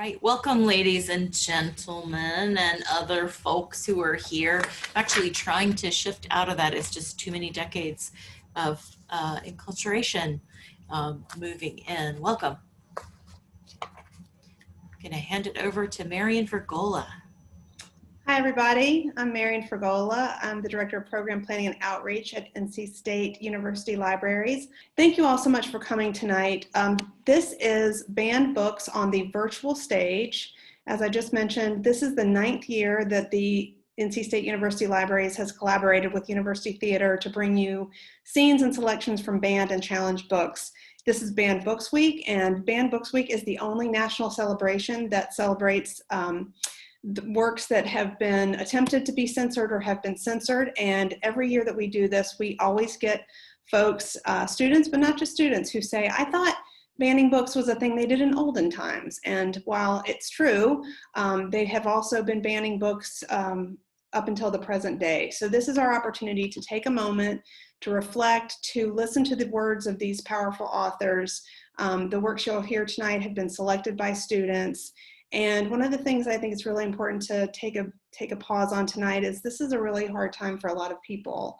right, welcome ladies and gentlemen and other folks who are here. Actually trying to shift out of that. It's just too many decades of enculturation moving in. Welcome. I'm gonna hand it over to Marian Fragola. Hi everybody, I'm Marian Fragola. I'm the Director of Program Planning and Outreach at NC State University Libraries. Thank you all so much for coming tonight. This is Banned Books on the Virtual Stage. As I just mentioned, this is the 9th year that the NC State University Libraries has collaborated with University Theater to bring you scenes and selections from banned and challenged books. This is Banned Books Week, and Banned Books Week is the only national celebration that celebrates the works that have been attempted to be censored or have been censored. And every year that we do this, we always get folks, students, but not just students, who say, I thought banning books was a thing they did in olden times. And while it's true, they have also been banning books up until the present day. So this is our opportunity to take a moment to reflect, to listen to the words of these powerful authors. The works you'll hear tonight have been selected by students. And one of the things I think is really important to take a pause on tonight is this is a really hard time for a lot of people.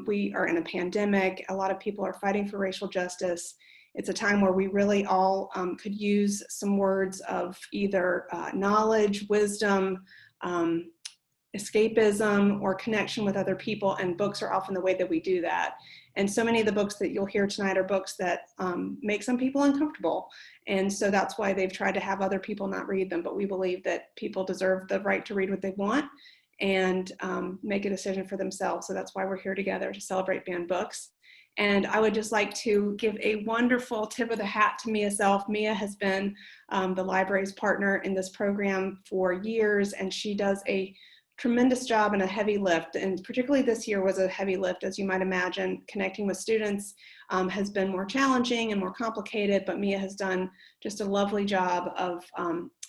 We are in a pandemic. A lot of people are fighting for racial justice. It's a time where we really all could use some words of either knowledge, wisdom, escapism, or connection with other people, and books are often the way that we do that. And so many of the books that you'll hear tonight are books that make some people uncomfortable. And so that's why they've tried to have other people not read them. But we believe that people deserve the right to read what they want and make a decision for themselves. So that's why we're here together to celebrate banned books. And I would just like to give a wonderful tip of the hat to Mia Self. Mia has been the library's partner in this program for years, and she does a tremendous job and a heavy lift, and particularly this year was a heavy lift, as you might imagine. Connecting with students has been more challenging and more complicated, but Mia has done just a lovely job of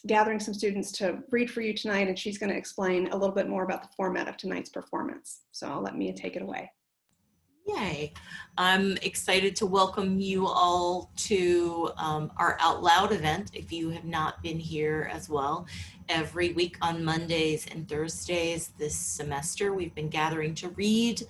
gathering some students to read for you tonight, and she's going to explain a little bit more about the format of tonight's performance. So I'll let Mia take it away. Yay. I'm excited to welcome you all to our Out Loud event. If you have not been here as well, every week on Mondays and Thursdays this semester, we've been gathering to read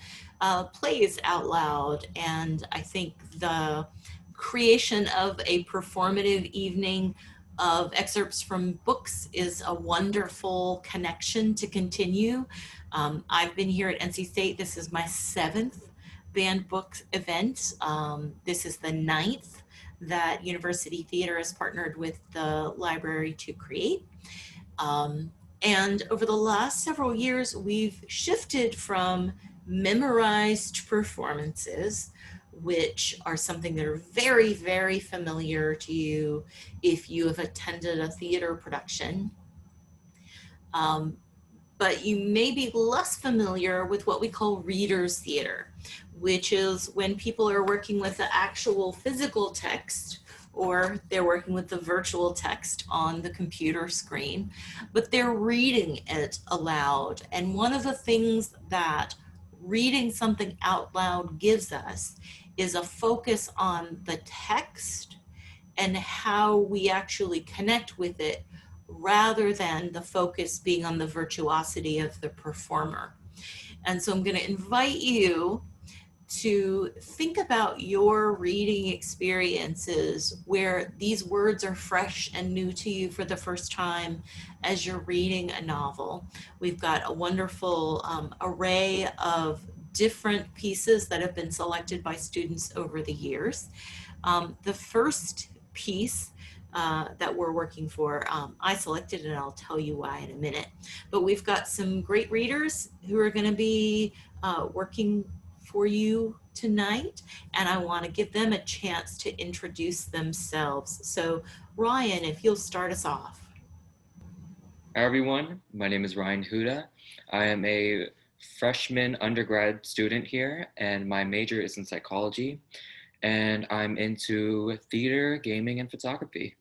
plays out loud. And I think the creation of a performative evening of excerpts from books is a wonderful connection to continue. I've been here at NC State. This is my 7th Banned Books event. This is the 9th that University Theater has partnered with the library to create. And over the last several years, we've shifted from memorized performances, which are something that are very, very familiar to you if you have attended a theater production. But you may be less familiar with what we call reader's theater, which is when people are working with the actual physical text, or they're working with the virtual text on the computer screen, but they're reading it aloud. And one of the things that reading something out loud gives us is a focus on the text and how we actually connect with it, rather than the focus being on the virtuosity of the performer. And so I'm going to invite you to think about your reading experiences where these words are fresh and new to you for the first time as you're reading a novel. We've got a wonderful array of different pieces that have been selected by students over the years. The first piece that we're working for, I selected, and I'll tell you why in a minute. But we've got some great readers who are going to be working for you tonight, and I want to give them a chance to introduce themselves. So Ryan, if you'll start us off. Hi everyone, my name is Ryan Huda. I am a freshman undergrad student here, and my major is in psychology, and I'm into theater, gaming, and photography.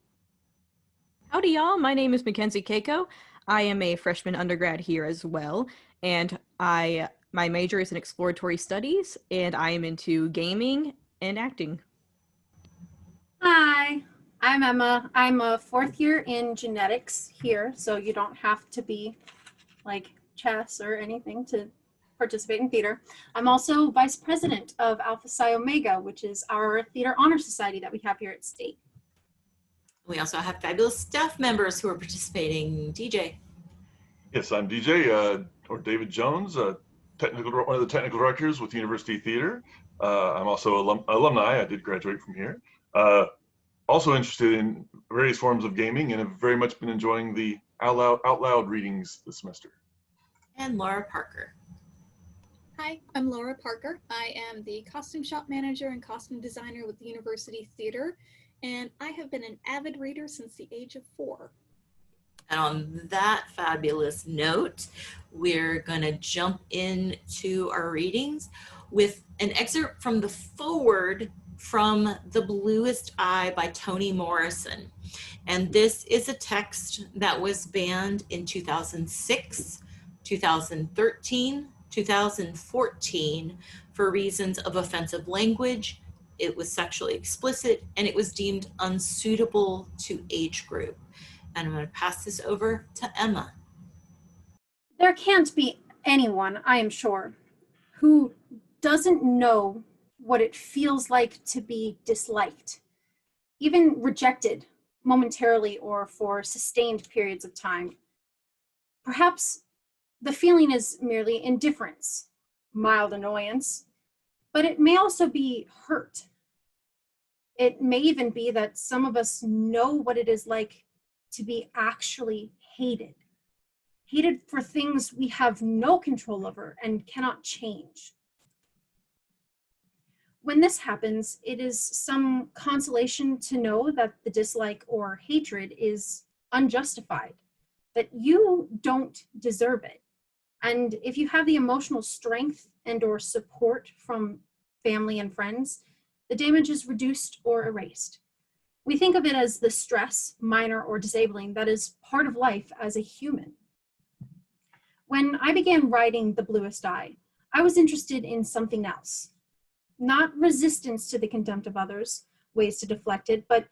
Howdy y'all, my name is Mackenzie Keiko. I am a freshman undergrad here as well, and my major is in exploratory studies, and I am into gaming and acting. Hi, I'm Emma. I'm a fourth year in genetics here, so you don't have to be like chess or anything to participate in theater. I'm also vice president of Alpha Psi Omega, which is our theater honor society that we have here at State. We also have fabulous staff members who are participating. DJ. Yes, I'm DJ, or David Jones, one of the technical directors with University Theater. I'm also alumni. I did graduate from here. Also interested in various forms of gaming and have very much been enjoying the out loud readings this semester. And Laura Parker. Hi, I'm Laura Parker. I am the costume shop manager and costume designer with the University Theater, and I have been an avid reader since the age of 4. And on that fabulous note, we're going to jump into our readings with an excerpt from the foreword from The Bluest Eye by Toni Morrison. And this is a text that was banned in 2006, 2013, 2014 for reasons of offensive language. It was sexually explicit and it was deemed unsuitable to age group. And I'm going to pass this over to Emma. There can't be anyone, I am sure, who doesn't know what it feels like to be disliked, even rejected momentarily or for sustained periods of time. Perhaps the feeling is merely indifference, mild annoyance, but it may also be hurt. It may even be that some of us know what it is like to be actually hated for things we have no control over and cannot change. When this happens, it is some consolation to know that the dislike or hatred is unjustified, that you don't deserve it. And if you have the emotional strength and or support from family and friends, the damage is reduced or erased. We think of it as the stress, minor or disabling, that is part of life as a human. When I began writing The Bluest Eye, I was interested in something else. Not resistance to the contempt of others, ways to deflect it, but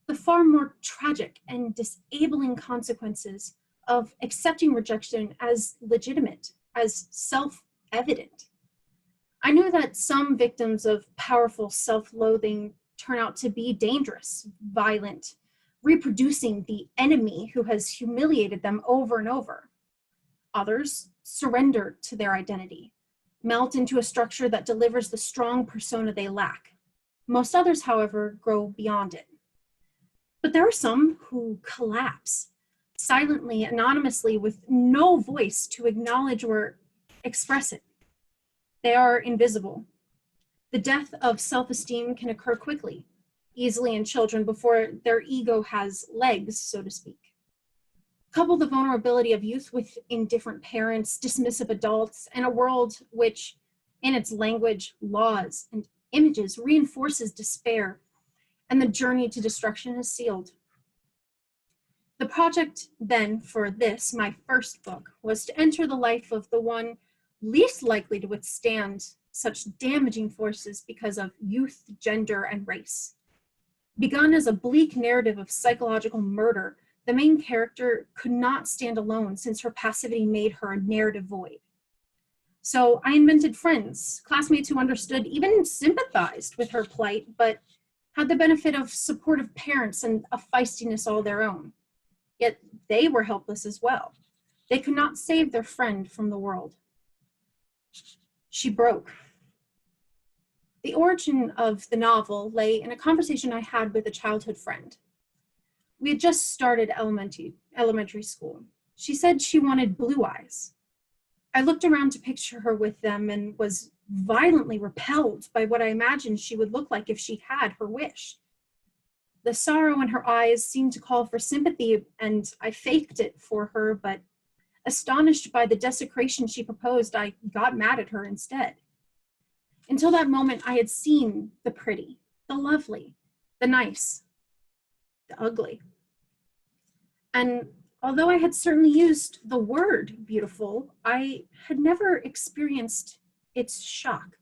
the far more tragic and disabling consequences of accepting rejection as legitimate, as self-evident. I knew that some victims of powerful self-loathing turn out to be dangerous, violent, reproducing the enemy who has humiliated them over and over. Others surrender to their identity, melt into a structure that delivers the strong persona they lack. Most others, however, grow beyond it. But there are some who collapse, silently, anonymously, with no voice to acknowledge or express it. They are invisible. The death of self-esteem can occur quickly, easily in children before their ego has legs, so to speak. Couple the vulnerability of youth with indifferent parents, dismissive adults, and a world which, in its language, laws, and images, reinforces despair, and the journey to destruction is sealed. The project then for this, my first book, was to enter the life of the one least likely to withstand such damaging forces because of youth, gender, and race. Begun as a bleak narrative of psychological murder, the main character could not stand alone since her passivity made her a narrative void. So I invented friends, classmates who understood, even sympathized with her plight, but had the benefit of supportive parents and a feistiness all their own. Yet they were helpless as well. They could not save their friend from the world. She broke. The origin of the novel lay in a conversation I had with a childhood friend. We had just started elementary school. She said she wanted blue eyes. I looked around to picture her with them and was violently repelled by what I imagined she would look like if she had her wish. The sorrow in her eyes seemed to call for sympathy, and I faked it for her, but astonished by the desecration she proposed, I got mad at her instead. Until that moment, I had seen the pretty, the lovely, the nice, the ugly. And although I had certainly used the word beautiful, I had never experienced its shock,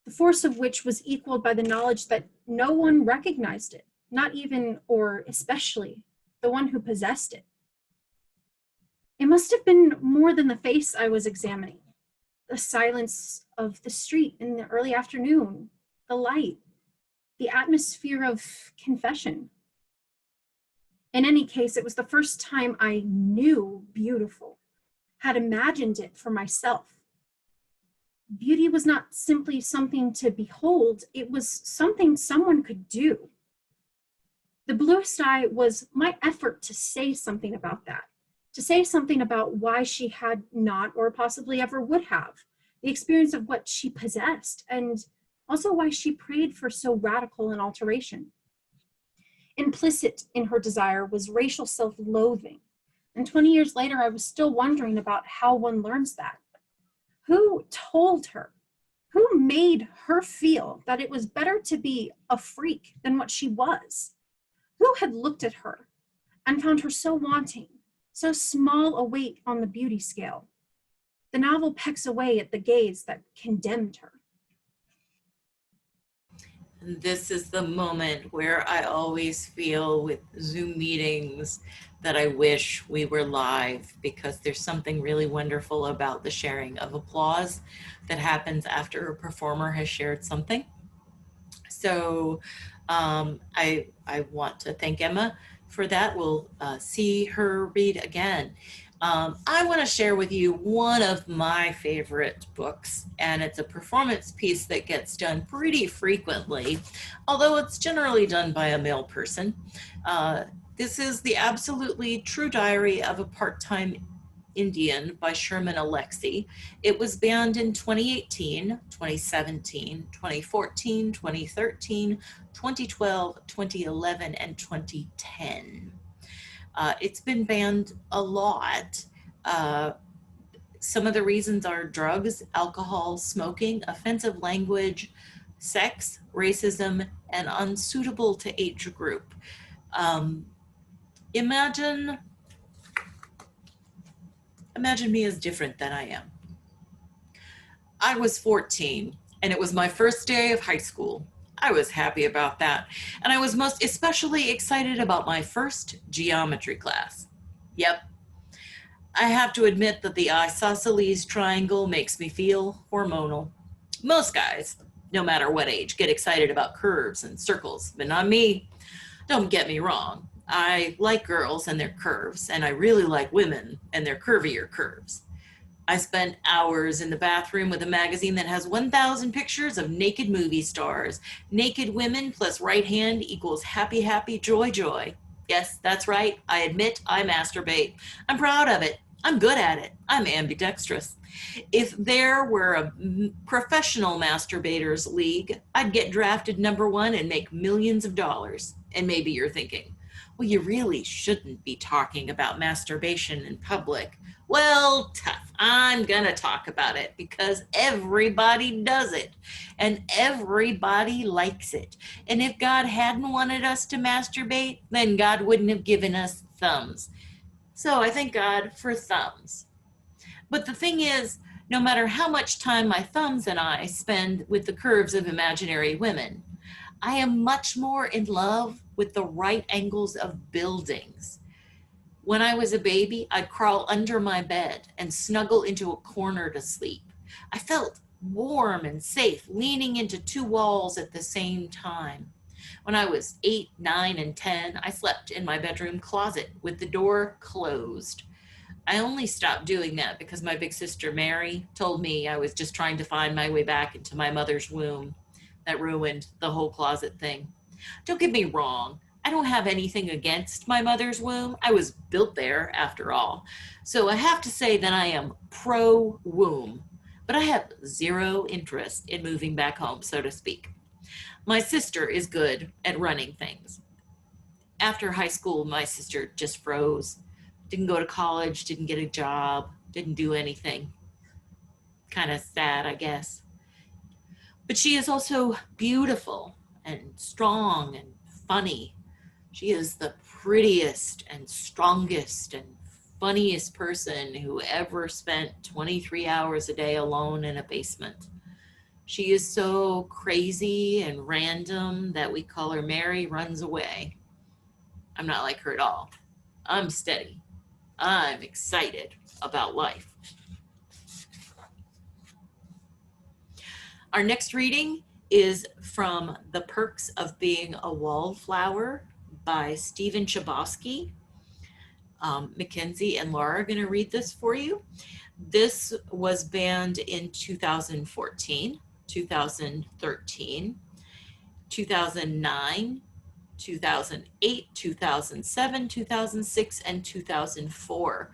the force of which was equaled by the knowledge that no one recognized it, not even or especially the one who possessed it. It must have been more than the face I was examining. The silence of the street in the early afternoon, the light, the atmosphere of confession. In any case, it was the first time I knew beautiful, had imagined it for myself. Beauty was not simply something to behold, it was something someone could do. The bluest eye was my effort to say something about that, to say something about why she had not or possibly ever would have, the experience of what she possessed, and also why she prayed for so radical an alteration. Implicit in her desire was racial self-loathing, and 20 years later I was still wondering about how one learns that. Who told her? Who made her feel that it was better to be a freak than what she was? Who had looked at her and found her so wanting, so small a weight on the beauty scale? The novel pecks away at the gaze that condemned her. And this is the moment where I always feel with Zoom meetings that I wish we were live, because there's something really wonderful about the sharing of applause that happens after a performer has shared something. So I want to thank Emma for that. We'll see her read again. I want to share with you one of my favorite books, and it's a performance piece that gets done pretty frequently, although it's generally done by a male person. This is The Absolutely True Diary of a Part-Time Indian by Sherman Alexie. It was banned in 2018, 2017, 2014, 2013, 2012, 2011, and 2010. It's been banned a lot. Some of the reasons are drugs, alcohol, smoking, offensive language, sex, racism, and unsuitable to age group. Imagine me as different than I am. I was 14 and it was my first day of high school. I was happy about that. And I was most especially excited about my first geometry class. Yep. I have to admit that the isosceles triangle makes me feel hormonal. Most guys, no matter what age, get excited about curves and circles, but not me. Don't get me wrong. I like girls and their curves, and I really like women and their curvier curves. I spent hours in the bathroom with a magazine that has 1,000 pictures of naked movie stars. Naked women plus right hand equals happy, happy, joy, joy. Yes, that's right. I admit I masturbate. I'm proud of it. I'm good at it. I'm ambidextrous. If there were a professional masturbators league, I'd get drafted #1 and make millions of dollars. And maybe you're thinking, well, you really shouldn't be talking about masturbation in public. Well, tough. I'm gonna talk about it because everybody does it and everybody likes it. And if God hadn't wanted us to masturbate, then God wouldn't have given us thumbs. So I thank God for thumbs. But the thing is, no matter how much time my thumbs and I spend with the curves of imaginary women, I am much more in love with the right angles of buildings. When I was a baby, I'd crawl under my bed and snuggle into a corner to sleep. I felt warm and safe, leaning into 2 walls at the same time. When I was 8, 9, and 10, I slept in my bedroom closet with the door closed. I only stopped doing that because my big sister Mary told me I was just trying to find my way back into my mother's womb. That ruined the whole closet thing. Don't get me wrong. I don't have anything against my mother's womb. I was built there after all. So I have to say that I am pro-womb, but I have zero interest in moving back home, so to speak. My sister is good at running things. After high school, my sister just froze. Didn't go to college, didn't get a job, didn't do anything. Kind of sad, I guess. But she is also beautiful and strong and funny. She is the prettiest and strongest and funniest person who ever spent 23 hours a day alone in a basement. She is so crazy and random that we call her Mary Runs Away. I'm not like her at all. I'm steady. I'm excited about life. Our next reading is from The Perks of Being a Wallflower by Stephen Chbosky. Mackenzie and Laura are going to read this for you. This was banned in 2014, 2013, 2009, 2008, 2007, 2006, and 2004.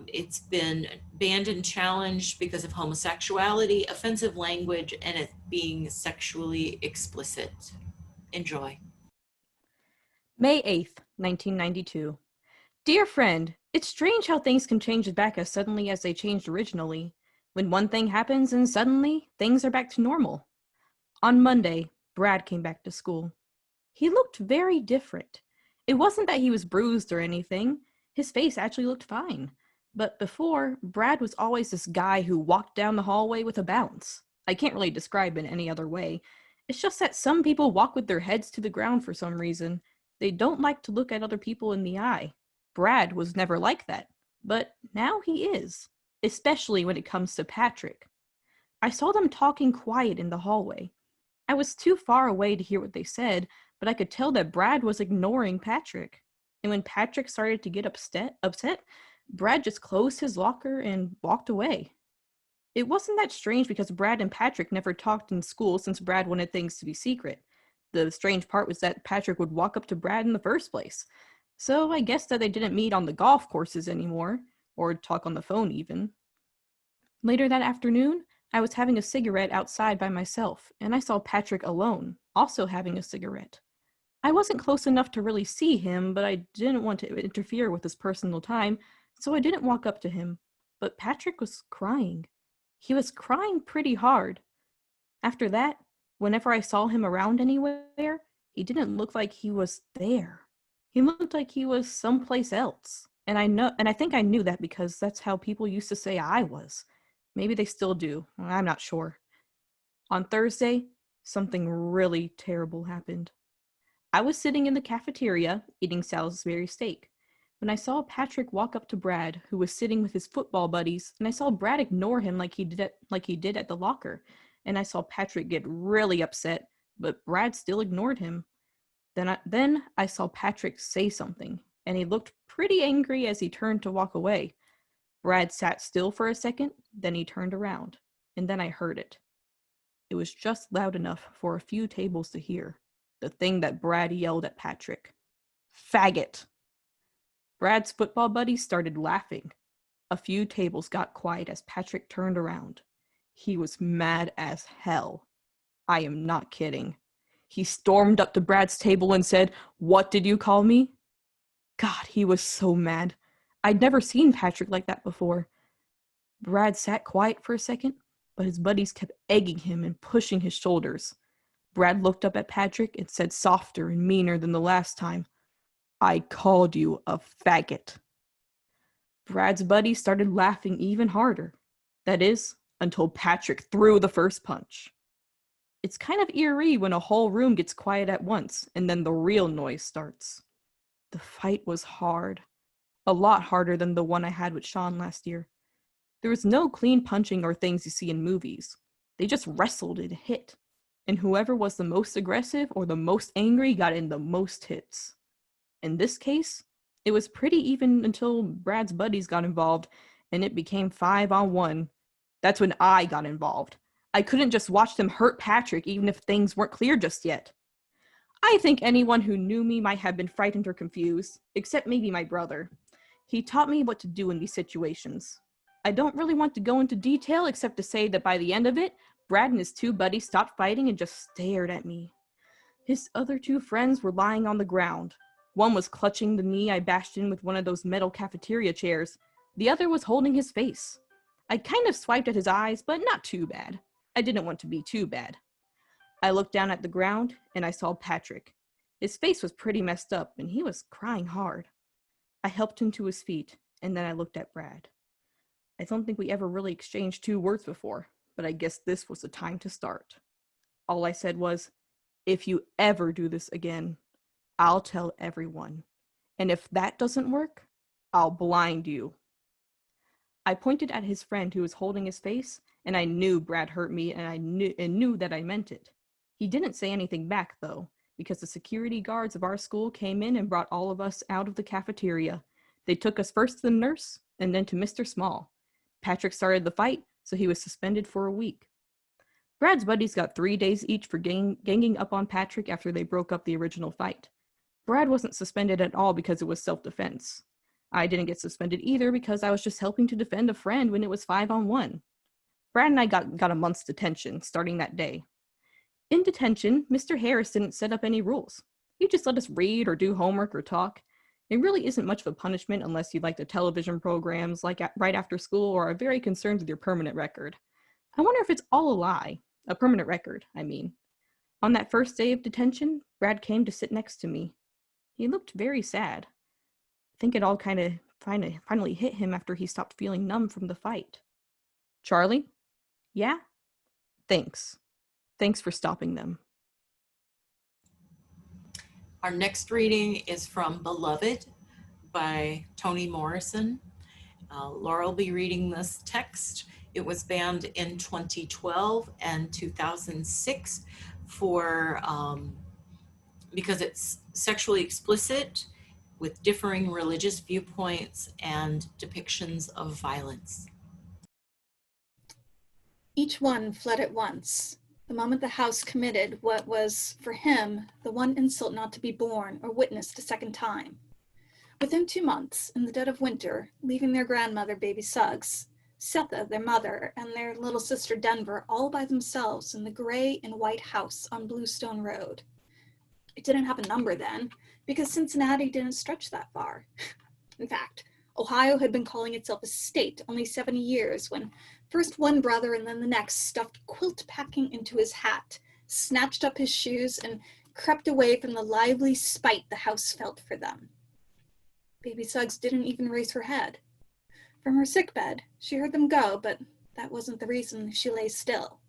It's been banned and challenged because of homosexuality, offensive language, and it being sexually explicit. Enjoy. May 8th, 1992. Dear friend, it's strange how things can change back as suddenly as they changed originally. When one thing happens and suddenly things are back to normal. On Monday, Brad came back to school. He looked very different. It wasn't that he was bruised or anything. His face actually looked fine. But before, Brad was always this guy who walked down the hallway with a bounce. I can't really describe it any other way. It's just that some people walk with their heads to the ground for some reason. They don't like to look at other people in the eye. Brad was never like that, but now he is, especially when it comes to Patrick. I saw them talking quiet in the hallway. I was too far away to hear what they said, but I could tell that Brad was ignoring Patrick. And when Patrick started to get upset, Brad just closed his locker and walked away. It wasn't that strange because Brad and Patrick never talked in school since Brad wanted things to be secret. The strange part was that Patrick would walk up to Brad in the first place. So I guess that they didn't meet on the golf courses anymore, or talk on the phone even. Later that afternoon, I was having a cigarette outside by myself, and I saw Patrick alone, also having a cigarette. I wasn't close enough to really see him, but I didn't want to interfere with his personal time, so I didn't walk up to him. But Patrick was crying. He was crying pretty hard. After that, whenever I saw him around anywhere, he didn't look like he was there. He looked like he was someplace else. And I think I knew that because that's how people used to say I was. Maybe they still do. I'm not sure. On Thursday, something really terrible happened. I was sitting in the cafeteria eating Salisbury steak when I saw Patrick walk up to Brad, who was sitting with his football buddies, and I saw Brad ignore him like he did at the locker. And I saw Patrick get really upset, but Brad still ignored him. Then I saw Patrick say something, and he looked pretty angry as he turned to walk away. Brad sat still for a second, then he turned around, and then I heard it. It was just loud enough for a few tables to hear. The thing that Brad yelled at Patrick. Faggot! Brad's football buddies started laughing. A few tables got quiet as Patrick turned around. He was mad as hell. I am not kidding. He stormed up to Brad's table and said, "What did you call me?" God, he was so mad. I'd never seen Patrick like that before. Brad sat quiet for a second, but his buddies kept egging him and pushing his shoulders. Brad looked up at Patrick and said softer and meaner than the last time, "I called you a faggot." Brad's buddies started laughing even harder. That is, until Patrick threw the first punch. It's kind of eerie when a whole room gets quiet at once, and then the real noise starts. The fight was hard. A lot harder than the one I had with Sean last year. There was no clean punching or things you see in movies. They just wrestled and hit. And whoever was the most aggressive or the most angry got in the most hits. In this case, it was pretty even until Brad's buddies got involved, and it became 5-on-1. That's when I got involved. I couldn't just watch them hurt Patrick even if things weren't clear just yet. I think anyone who knew me might have been frightened or confused, except maybe my brother. He taught me what to do in these situations. I don't really want to go into detail except to say that by the end of it, Brad and his two buddies stopped fighting and just stared at me. His other two friends were lying on the ground. One was clutching the knee I bashed in with one of those metal cafeteria chairs. The other was holding his face. I kind of swiped at his eyes, but not too bad. I didn't want to be too bad. I looked down at the ground, and I saw Patrick. His face was pretty messed up, and he was crying hard. I helped him to his feet, and then I looked at Brad. I don't think we ever really exchanged two words before, but I guess this was the time to start. All I said was, if you ever do this again, I'll tell everyone. And if that doesn't work, I'll blind you. I pointed at his friend who was holding his face, and I knew Brad hurt me, and I knew that I meant it. He didn't say anything back, though, because the security guards of our school came in and brought all of us out of the cafeteria. They took us first to the nurse, and then to Mr. Small. Patrick started the fight, so he was suspended for a week. Brad's buddies got 3 days each for ganging up on Patrick after they broke up the original fight. Brad wasn't suspended at all because it was self-defense. I didn't get suspended either because I was just helping to defend a friend when it was 5-on-1. Brad and I got a month's detention starting that day. In detention, Mr. Harris didn't set up any rules. He just let us read or do homework or talk. It really isn't much of a punishment unless you like the television programs like right after school or are very concerned with your permanent record. I wonder if it's all a lie. A permanent record, I mean. On that first day of detention, Brad came to sit next to me. He looked very sad. I think it all kind of finally hit him after he stopped feeling numb from the fight. Charlie? Yeah? Thanks. Thanks for stopping them. Our next reading is from Beloved by Toni Morrison. Laura will be reading this text. It was banned in 2012 and 2006 because it's sexually explicit with differing religious viewpoints and depictions of violence. Each one fled at once, the moment the house committed what was, for him, the one insult not to be borne or witnessed a second time. Within 2 months, in the dead of winter, leaving their grandmother, baby Suggs, Setha, their mother, and their little sister Denver all by themselves in the gray and white house on Bluestone Road. It didn't have a number then, because Cincinnati didn't stretch that far. In fact, Ohio had been calling itself a state only 70 years when first one brother and then the next stuffed quilt packing into his hat, snatched up his shoes, and crept away from the lively spite the house felt for them. Baby Suggs didn't even raise her head. From her sickbed, she heard them go, but that wasn't the reason she lay still.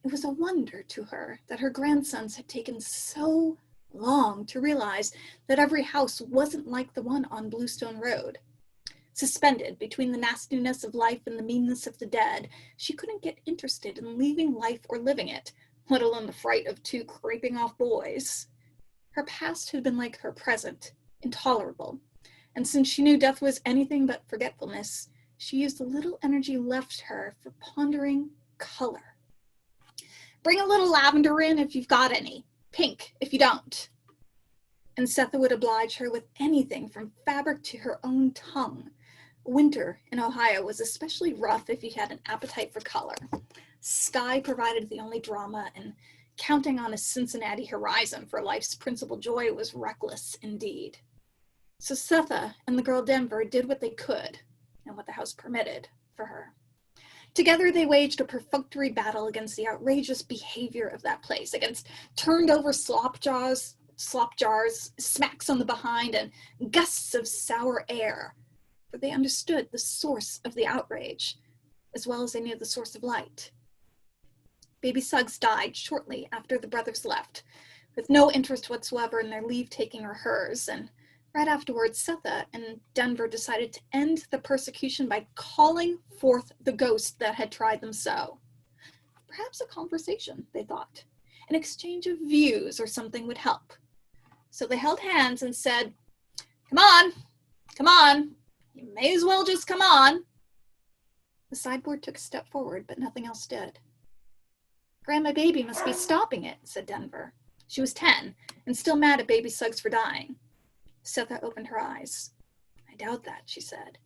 It was a wonder to her that her grandsons had taken so long to realize that every house wasn't like the one on Bluestone Road. Suspended between the nastiness of life and the meanness of the dead, she couldn't get interested in leaving life or living it, let alone the fright of 2 creeping off boys. Her past had been like her present, intolerable, and since she knew death was anything but forgetfulness, she used the little energy left her for pondering color. Bring a little lavender in if you've got any, pink if you don't. And Setha would oblige her with anything from fabric to her own tongue. Winter in Ohio was especially rough if you had an appetite for color. Sky provided the only drama, and counting on a Cincinnati horizon for life's principal joy was reckless indeed. So Setha and the girl Denver did what they could, and what the house permitted, for her. Together they waged a perfunctory battle against the outrageous behavior of that place, against turned over slop jars, smacks on the behind, and gusts of sour air, for they understood the source of the outrage, as well as they knew the source of light. Baby Suggs died shortly after the brothers left, with no interest whatsoever in their leave-taking or hers, and right afterwards, Setha and Denver decided to end the persecution by calling forth the ghost that had tried them so. Perhaps a conversation, they thought. An exchange of views or something would help. So they held hands and said, come on, you may as well just come on. The sideboard took a step forward, but nothing else did. Grandma Baby must be stopping it, said Denver. She was 10 and still mad at Baby Suggs for dying. Setha opened her eyes. I doubt that, she said.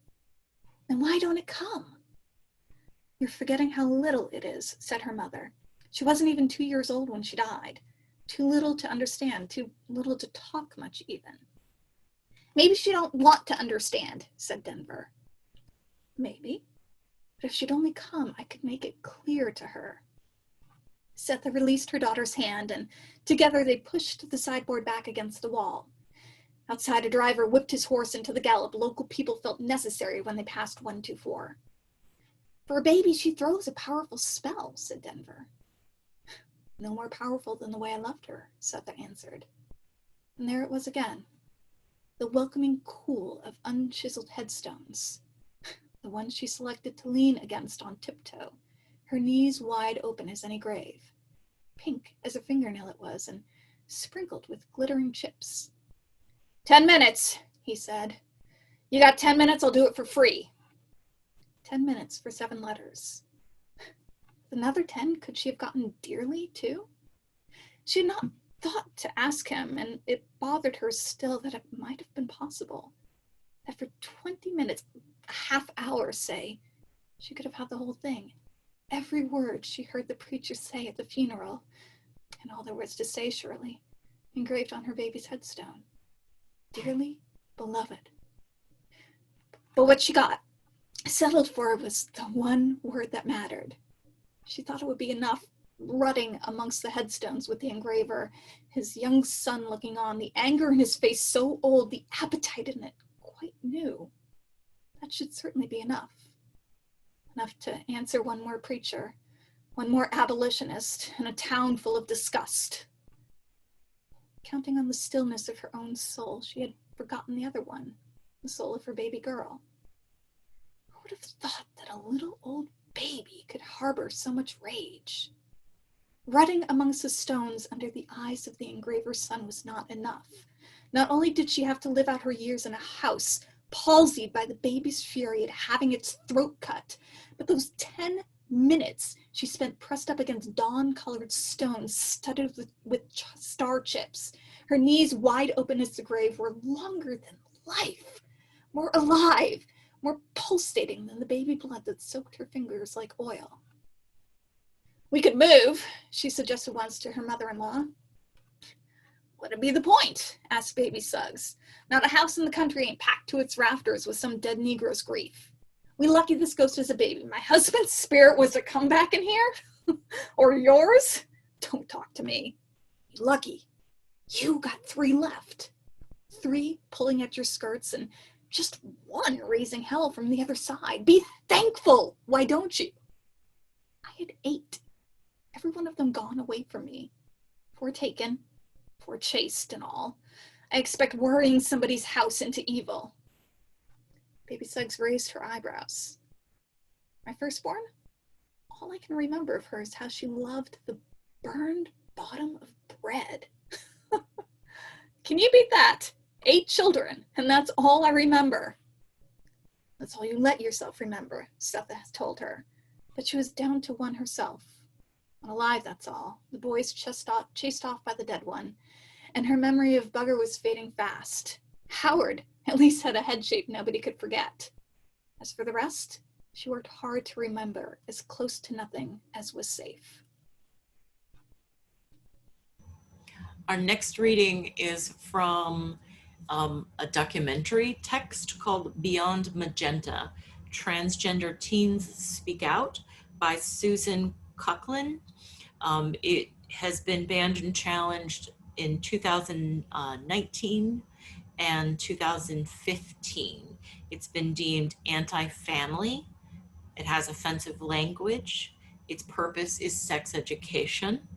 Then why don't it come? You're forgetting how little it is, said her mother. She wasn't even 2 years old when she died. Too little to understand, too little to talk much even. Maybe she don't want to understand, said Denver. Maybe, but if she'd only come, I could make it clear to her. Setha released her daughter's hand, and together they pushed the sideboard back against the wall. Outside, a driver whipped his horse into the gallop local people felt necessary when they passed 124. For a baby, she throws a powerful spell, said Denver. No more powerful than the way I loved her, Suther answered. And there it was again. The welcoming cool of unchiseled headstones. The one she selected to lean against on tiptoe, her knees wide open as any grave. Pink as a fingernail it was, and sprinkled with glittering chips. 10 minutes, he said. You got 10 minutes, I'll do it for free. 10 minutes for 7 letters. Another 10, could she have gotten dearly, too? She had not thought to ask him, and it bothered her still that it might have been possible. That for 20 minutes, a half hour, say, she could have had the whole thing. Every word she heard the preacher say at the funeral, and all there was to say, surely, engraved on her baby's headstone. Dearly beloved. But what she got settled for was the one word that mattered. She thought it would be enough, rutting amongst the headstones with the engraver, his young son looking on, the anger in his face so old, the appetite in it quite new. That should certainly be enough. Enough to answer one more preacher, one more abolitionist, in a town full of disgust. Counting on the stillness of her own soul, she had forgotten the other one, the soul of her baby girl. Who would have thought that a little old baby could harbor so much rage? Rutting amongst the stones under the eyes of the engraver's son was not enough. Not only did she have to live out her years in a house, palsied by the baby's fury at having its throat cut, but those 10 minutes she spent pressed up against dawn-colored stones studded with star chips, her knees wide open as the grave, were longer than life, more alive, more pulsating than the baby blood that soaked her fingers like oil. We could move, she suggested once to her mother-in-law. What'd be the point? Asked baby Suggs. Not a house in the country ain't packed to its rafters with some dead Negro's grief. We lucky this ghost is a baby. My husband's spirit was to come back in here? Or yours? Don't talk to me. Be lucky. You got 3 left. 3 pulling at your skirts and just 1 raising hell from the other side. Be thankful. Why don't you? I had 8. Every one of them gone away from me. 4 taken, 4 chased and all. I expect worrying somebody's house into evil. Baby Suggs raised her eyebrows. My firstborn? All I can remember of her is how she loved the burned bottom of bread. Can you beat that? 8 children, and that's all I remember. That's all you let yourself remember, Sutha told her. But she was down to 1 herself. Alive, that's all. The boys chased off by the dead one, and her memory of Bugger was fading fast. Howard at least had a head shape nobody could forget. As for the rest, she worked hard to remember as close to nothing as was safe. Our next reading is from a documentary text called Beyond Magenta, Transgender Teens Speak Out by Susan Coughlin. It has been banned and challenged in 2019 and 2015. It's been deemed anti-family. It has offensive language. Its purpose is sex education.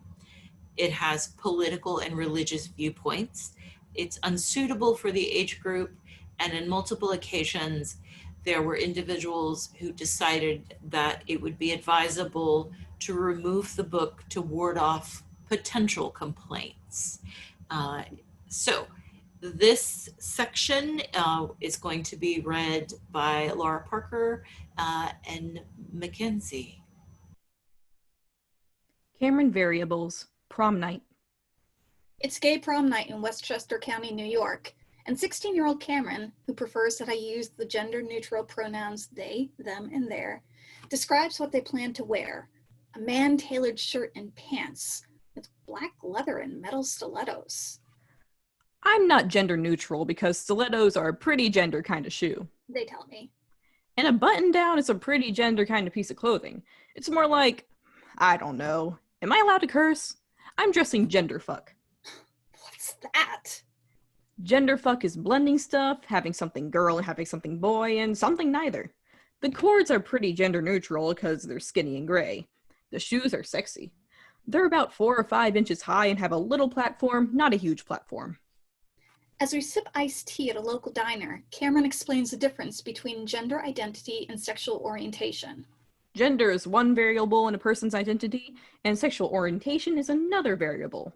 It has political and religious viewpoints. It's unsuitable for the age group, and in multiple occasions, there were individuals who decided that it would be advisable to remove the book to ward off potential complaints. So this section is going to be read by Laura Parker and Mackenzie. Cameron Variables, Prom Night. It's gay prom night in Westchester County, New York, and 16-year-old Cameron, who prefers that I use the gender-neutral pronouns they, them, and their, describes what they plan to wear: a man-tailored shirt and pants with black leather and metal stilettos. I'm not gender neutral because stilettos are a pretty gender kind of shoe. They tell me. And a button down is a pretty gender kind of piece of clothing. It's more like, I don't know. Am I allowed to curse? I'm dressing genderfuck. What's that? Genderfuck is blending stuff, having something girl and having something boy, and something neither. The chords are pretty gender neutral because they're skinny and gray. The shoes are sexy. They're about 4 or 5 inches high and have a little platform, not a huge platform. As we sip iced tea at a local diner, Cameron explains the difference between gender identity and sexual orientation. Gender is one variable in a person's identity, and sexual orientation is another variable.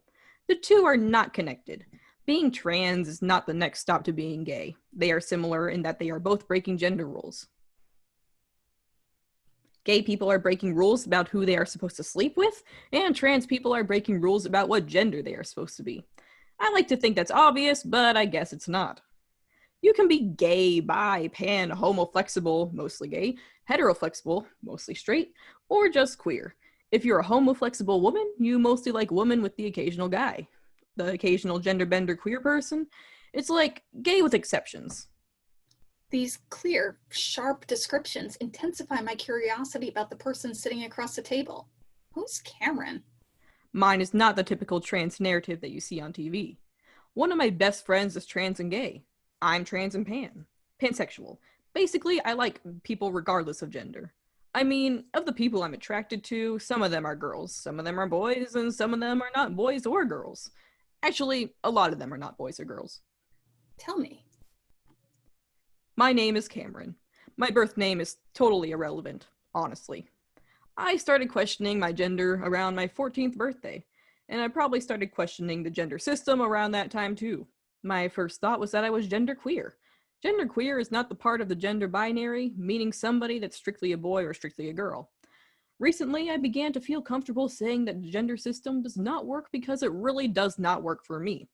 The two are not connected. Being trans is not the next stop to being gay. They are similar in that they are both breaking gender rules. Gay people are breaking rules about who they are supposed to sleep with, and trans people are breaking rules about what gender they are supposed to be. I like to think that's obvious, but I guess it's not. You can be gay, bi, pan, homoflexible, mostly gay, heteroflexible, mostly straight, or just queer. If you're a homoflexible woman, you mostly like women with the occasional guy. The occasional gender bender queer person, it's like gay with exceptions. These clear, sharp descriptions intensify my curiosity about the person sitting across the table. Who's Cameron? Mine is not the typical trans narrative that you see on TV. One of my best friends is trans and gay. I'm trans and pansexual. Basically, I like people regardless of gender. I mean, of the people I'm attracted to, some of them are girls, some of them are boys, and some of them are not boys or girls. Actually, a lot of them are not boys or girls. Tell me. My name is Cameron. My birth name is totally irrelevant, honestly. I started questioning my gender around my 14th birthday, and I probably started questioning the gender system around that time too. My first thought was that I was genderqueer. Genderqueer is not the part of the gender binary, meaning somebody that's strictly a boy or strictly a girl. Recently, I began to feel comfortable saying that the gender system does not work because it really does not work for me.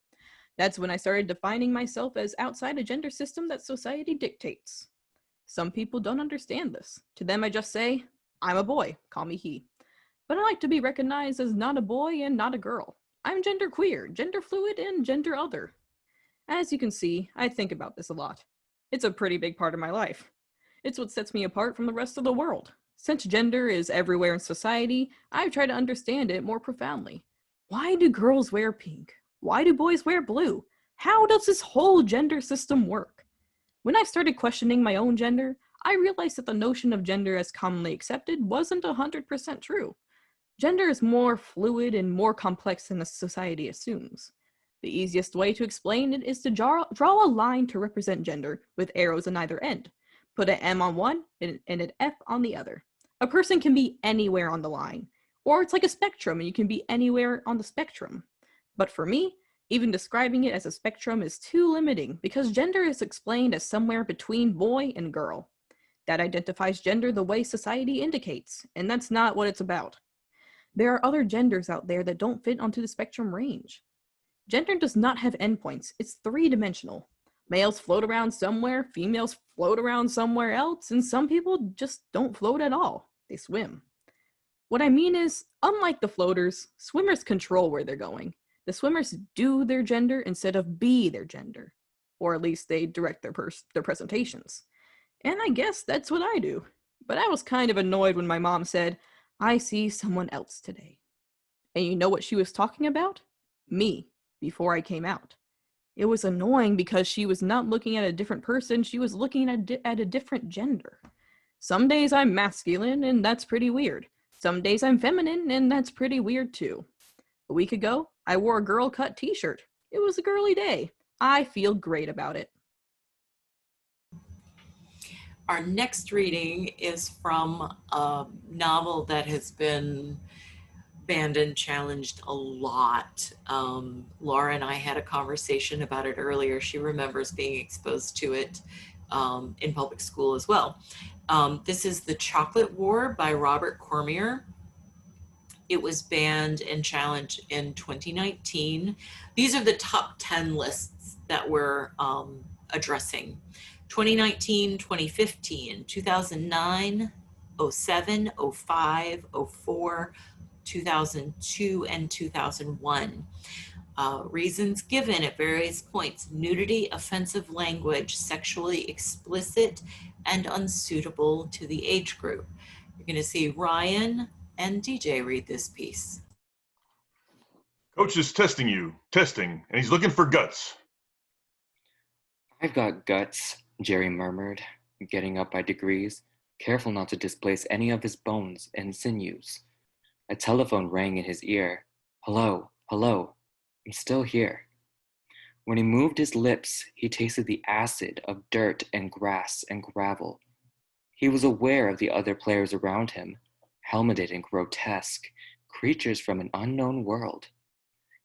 That's when I started defining myself as outside a gender system that society dictates. Some people don't understand this. To them, I just say, I'm a boy, call me he. But I like to be recognized as not a boy and not a girl. I'm genderqueer, gender fluid, and gender other. As you can see, I think about this a lot. It's a pretty big part of my life. It's what sets me apart from the rest of the world. Since gender is everywhere in society, I've tried to understand it more profoundly. Why do girls wear pink? Why do boys wear blue? How does this whole gender system work? When I started questioning my own gender, I realized that the notion of gender as commonly accepted wasn't 100% true. Gender is more fluid and more complex than the society assumes. The easiest way to explain it is to draw a line to represent gender with arrows on either end. Put an M on one and an F on the other. A person can be anywhere on the line, or it's like a spectrum and you can be anywhere on the spectrum. But for me, even describing it as a spectrum is too limiting because gender is explained as somewhere between boy and girl. That identifies gender the way society indicates, and that's not what it's about. There are other genders out there that don't fit onto the spectrum range. Gender does not have endpoints, it's three-dimensional. Males float around somewhere, females float around somewhere else, and some people just don't float at all. They swim. What I mean is, unlike the floaters, swimmers control where they're going. The swimmers do their gender instead of be their gender. Or at least they direct their presentations. And I guess that's what I do. But I was kind of annoyed when my mom said, I see someone else today. And you know what she was talking about? Me, before I came out. It was annoying because she was not looking at a different person, she was looking at a different gender. Some days I'm masculine, and that's pretty weird. Some days I'm feminine, and that's pretty weird too. A week ago, I wore a girl cut t-shirt. It was a girly day. I feel great about it. Our next reading is from a novel that has been banned and challenged a lot. Laura and I had a conversation about it earlier. She remembers being exposed to it in public school as well. This is The Chocolate War by Robert Cormier. It was banned and challenged in 2019. These are the top 10 lists that we're addressing. 2019, 2015, 2009, 07, 05, 04, 2002, and 2001. Reasons given at various points: nudity, offensive language, sexually explicit, and unsuitable to the age group. You're going to see Ryan and DJ read this piece. Coach is testing you, and he's looking for guts. I've got guts, Jerry murmured, getting up by degrees. careful not to displace any of his bones and sinews. A telephone rang in his ear. Hello, hello, I'm still here. When he moved his lips, he tasted the acid of dirt and grass and gravel. He was aware of the other players around him, helmeted and grotesque, creatures from an unknown world.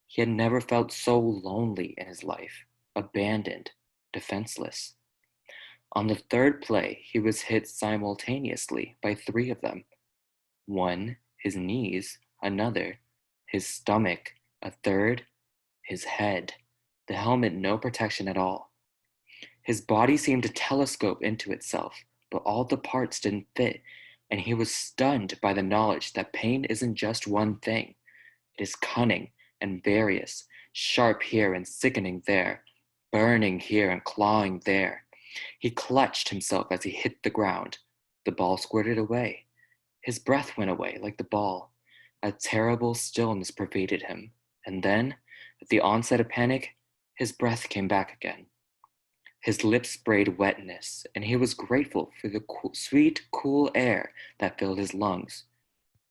He had never felt so lonely in his life, abandoned, defenseless. On the third play, he was hit simultaneously by 3 of them. One, his knees; another, his stomach; a third, his head. The helmet no protection at all. His body seemed to telescope into itself, but all the parts didn't fit, and he was stunned by the knowledge that pain isn't just one thing. It is cunning and various, sharp here and sickening there, burning here and clawing there. He clutched himself as he hit the ground. The ball squirted away. His breath went away like the ball. A terrible stillness pervaded him, and then, at the onset of panic, his breath came back again. His lips sprayed wetness, and he was grateful for the sweet, cool air that filled his lungs.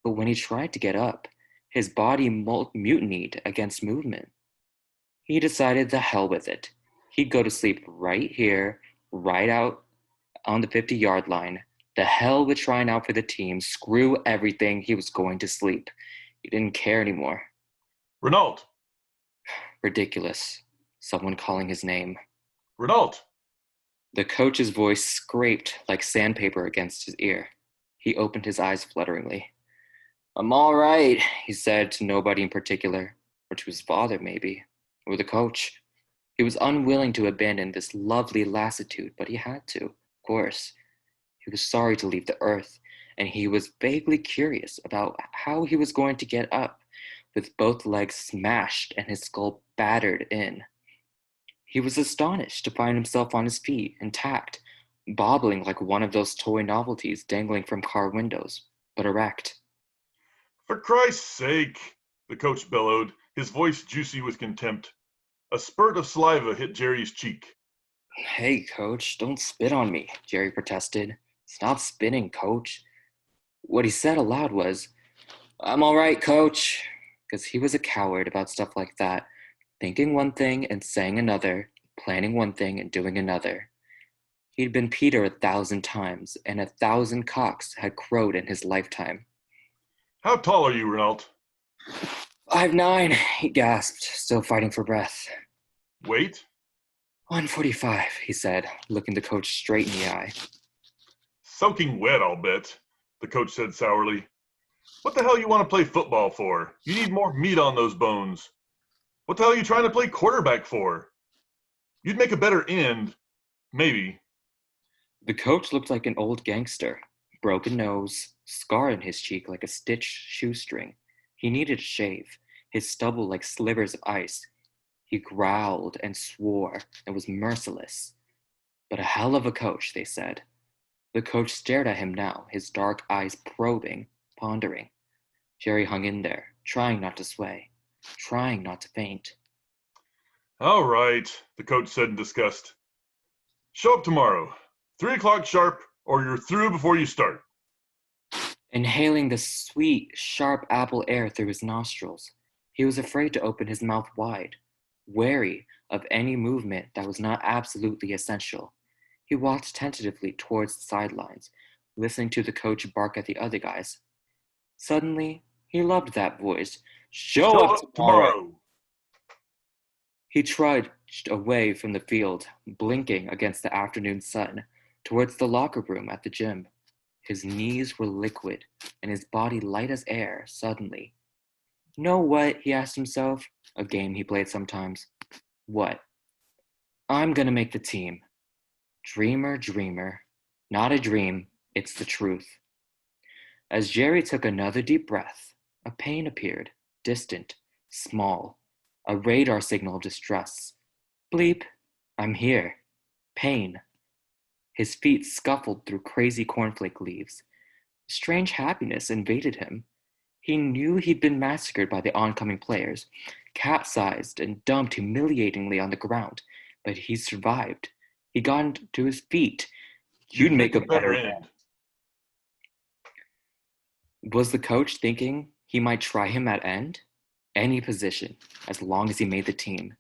But when he tried to get up, his body mutinied against movement. He decided the hell with it. He'd go to sleep right here, right out on the 50-yard line. The hell with trying out for the team. Screw everything. He was going to sleep. He didn't care anymore. Renault! Ridiculous. Someone calling his name. Renault! The coach's voice scraped like sandpaper against his ear. He opened his eyes flutteringly. I'm all right, he said to nobody in particular, or to his father maybe, or the coach. He was unwilling to abandon this lovely lassitude, but he had to, of course. He was sorry to leave the earth, and he was vaguely curious about how he was going to get up, with both legs smashed and his skull battered in. He was astonished to find himself on his feet, intact, bobbling like one of those toy novelties dangling from car windows, but erect. For Christ's sake, the coach bellowed, his voice juicy with contempt. A spurt of saliva hit Jerry's cheek. Hey, coach, don't spit on me, Jerry protested. Stop spitting, coach. What he said aloud was, I'm all right, coach, because he was a coward about stuff like that, thinking one thing and saying another, planning one thing and doing another. He'd been Peter 1,000 times, and 1,000 cocks had crowed in his lifetime. How tall are you, Renault? 5'9", he gasped, still fighting for breath. Weight? 145, he said, looking the coach straight in the eye. Soaking wet, I'll bet, the coach said sourly. What the hell you want to play football for? You need more meat on those bones. What the hell are you trying to play quarterback for? You'd make a better end, maybe. The coach looked like an old gangster. Broken nose, scar in his cheek like a stitched shoestring. He needed a shave, his stubble like slivers of ice. He growled and swore and was merciless. But a hell of a coach, they said. The coach stared at him now, his dark eyes probing, pondering. Jerry hung in there, trying not to sway, trying not to faint. All right, the coach said in disgust. Show up tomorrow, 3 o'clock sharp, or you're through before you start. Inhaling the sweet, sharp apple air through his nostrils, he was afraid to open his mouth wide, wary of any movement that was not absolutely essential. He walked tentatively towards the sidelines, listening to the coach bark at the other guys. Suddenly, he loved that voice. Show up tomorrow! He trudged away from the field, blinking against the afternoon sun, towards the locker room at the gym. His knees were liquid, and his body light as air, suddenly. Know what, he asked himself, a game he played sometimes. What? I'm gonna make the team. Dreamer, dreamer. Not a dream, it's the truth. As Jerry took another deep breath, a pain appeared, distant, small, a radar signal of distress. Bleep, I'm here. Pain. His feet scuffled through crazy cornflake leaves. Strange happiness invaded him. He knew he'd been massacred by the oncoming players, capsized and dumped humiliatingly on the ground, but he survived. He got to his feet. You'd make a better end. Was the coach thinking he might try him at end? Any position, as long as he made the team.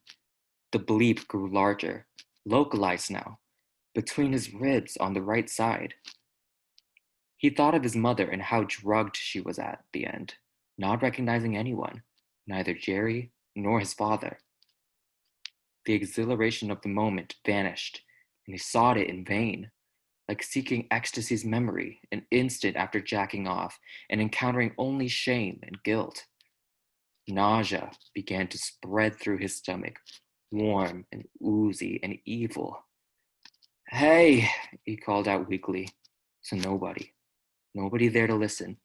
The bleep grew larger, localized now, between his ribs on the right side. He thought of his mother and how drugged she was at the end, not recognizing anyone, neither Jerry nor his father. The exhilaration of the moment vanished, and he sought it in vain, like seeking ecstasy's memory an instant after jacking off and encountering only shame and guilt. Nausea began to spread through his stomach, warm and oozy and evil. "Hey," he called out weakly, to nobody there to listen.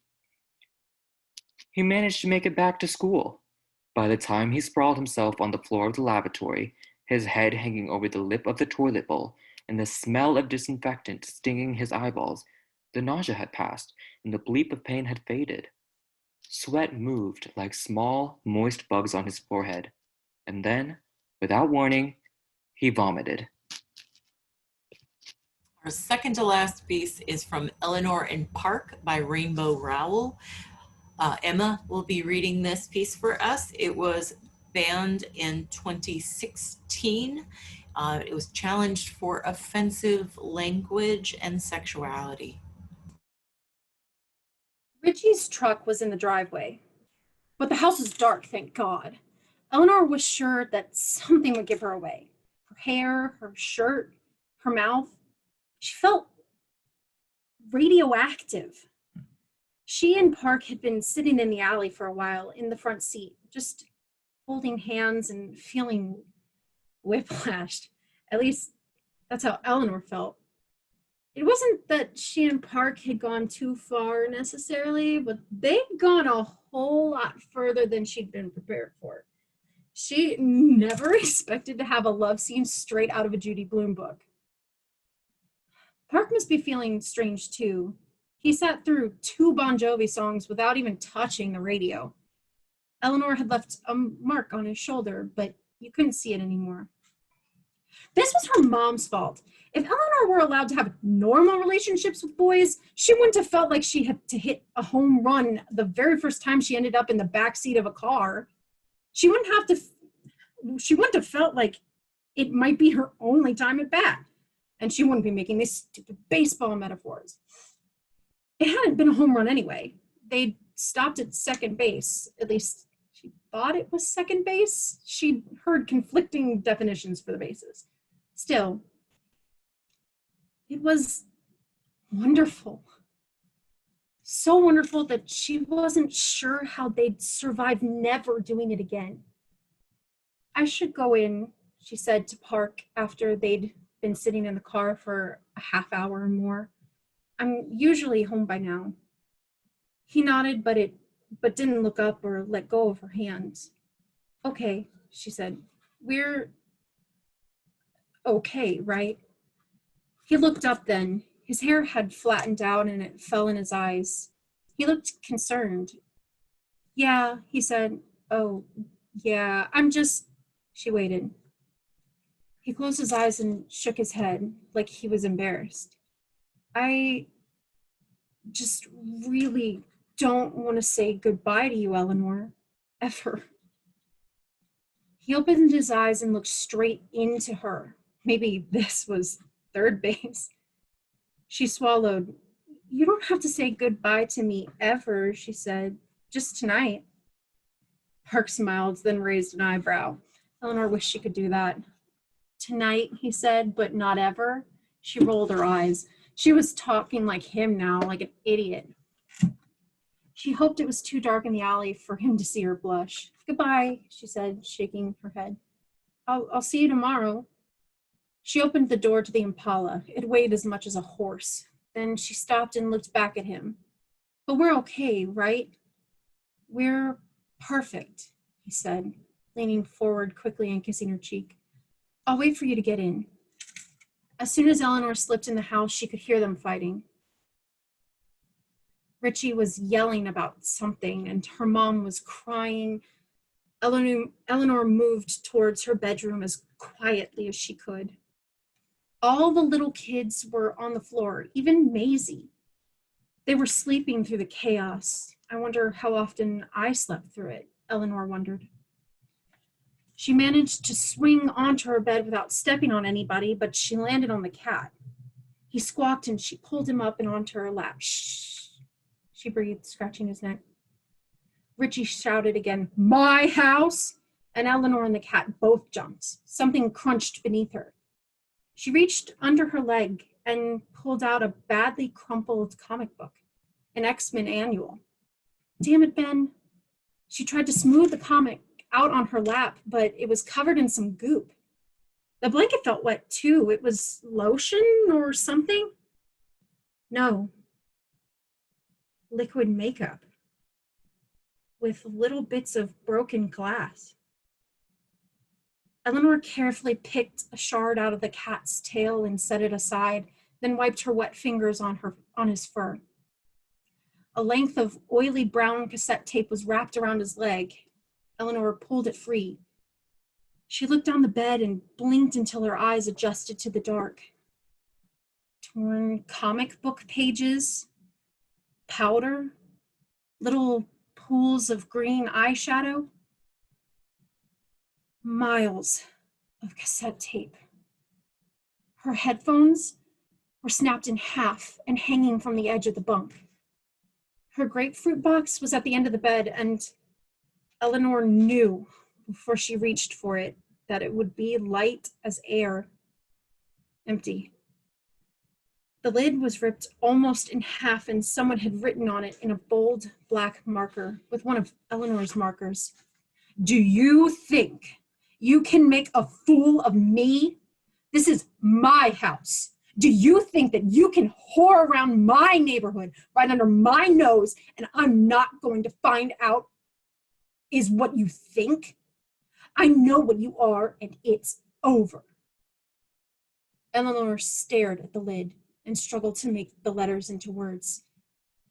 He managed to make it back to school. By the time he sprawled himself on the floor of the lavatory, his head hanging over the lip of the toilet bowl, and the smell of disinfectant stinging his eyeballs, the nausea had passed, and the bleep of pain had faded. Sweat moved like small, moist bugs on his forehead, and then, without warning, he vomited. Our second to last piece is from Eleanor and Park by Rainbow Rowell. Emma will be reading this piece for us. It was banned in 2016. It was challenged for offensive language and sexuality. Richie's truck was in the driveway, but the house was dark, thank God. Eleanor was sure that something would give her away. Her hair, her shirt, her mouth. She felt radioactive. She and Park had been sitting in the alley for a while in the front seat, just holding hands and feeling whiplashed. At least that's how Eleanor felt. It wasn't that she and Park had gone too far necessarily, but they'd gone a whole lot further than she'd been prepared for. She never expected to have a love scene straight out of a Judy Blume book. Park must be feeling strange too. He sat through 2 Bon Jovi songs without even touching the radio. Eleanor had left a mark on his shoulder, but you couldn't see it anymore. This was her mom's fault. If Eleanor were allowed to have normal relationships with boys, she wouldn't have felt like she had to hit a home run the very first time she ended up in the backseat of a car. She wouldn't have felt like it might be her only time at bat. And she wouldn't be making these stupid baseball metaphors. It hadn't been a home run anyway. They'd stopped at second base. At least she thought it was second base. She'd heard conflicting definitions for the bases. Still, it was wonderful. So wonderful that she wasn't sure how they'd survive never doing it again. "I should go in," she said to Park after they'd been sitting in the car for a half hour or more. "I'm usually home by now." He nodded, but didn't look up or let go of her hands. "Okay," she said. "We're okay, right?" He looked up then. His hair had flattened out and it fell in his eyes. He looked concerned. "Yeah," he said. "Oh, yeah, I'm just..." She waited. He closed his eyes and shook his head like he was embarrassed. "I just really don't want to say goodbye to you, Eleanor, ever." He opened his eyes and looked straight into her. Maybe this was third base. She swallowed. "You don't have to say goodbye to me ever," she said. "Just tonight." Park smiled, then raised an eyebrow. Eleanor wished she could do that. "Tonight," he said, "but not ever." She rolled her eyes. She was talking like him now, like an idiot. She hoped it was too dark in the alley for him to see her blush. "Goodbye," she said, shaking her head. I'll see you tomorrow." She opened the door to the Impala. It weighed as much as a horse. Then she stopped and looked back at him. "But we're okay, right?" "We're perfect," he said, leaning forward quickly and kissing her cheek. "I'll wait for you to get in." As soon as Eleanor slipped in the house, she could hear them fighting. Richie was yelling about something, and her mom was crying. Eleanor moved towards her bedroom as quietly as she could. All the little kids were on the floor, even Maisie. They were sleeping through the chaos. I wonder how often I slept through it, Eleanor wondered. She managed to swing onto her bed without stepping on anybody, but she landed on the cat. He squawked and she pulled him up and onto her lap. Shh, she breathed, scratching his neck. Richie shouted again, "My house!" And Eleanor and the cat both jumped. Something crunched beneath her. She reached under her leg and pulled out a badly crumpled comic book, an X-Men annual. Damn it, Ben. She tried to smooth the comic out on her lap, but it was covered in some goop. The blanket felt wet too. It was lotion or something? No. Liquid makeup with little bits of broken glass. Eleanor carefully picked a shard out of the cat's tail and set it aside, then wiped her wet fingers on his fur. A length of oily brown cassette tape was wrapped around his leg. Eleanor pulled it free. She looked down the bed and blinked until her eyes adjusted to the dark. Torn comic book pages, powder, little pools of green eyeshadow, miles of cassette tape. Her headphones were snapped in half and hanging from the edge of the bunk. Her grapefruit box was at the end of the bed, and Eleanor knew before she reached for it that it would be light as air, empty. The lid was ripped almost in half, and someone had written on it in a bold black marker with one of Eleanor's markers, "Do you think you can make a fool of me? This is my house. Do you think that you can whore around my neighborhood right under my nose and I'm not going to find out is what you think? I know what you are and it's over." Eleanor stared at the lid and struggled to make the letters into words,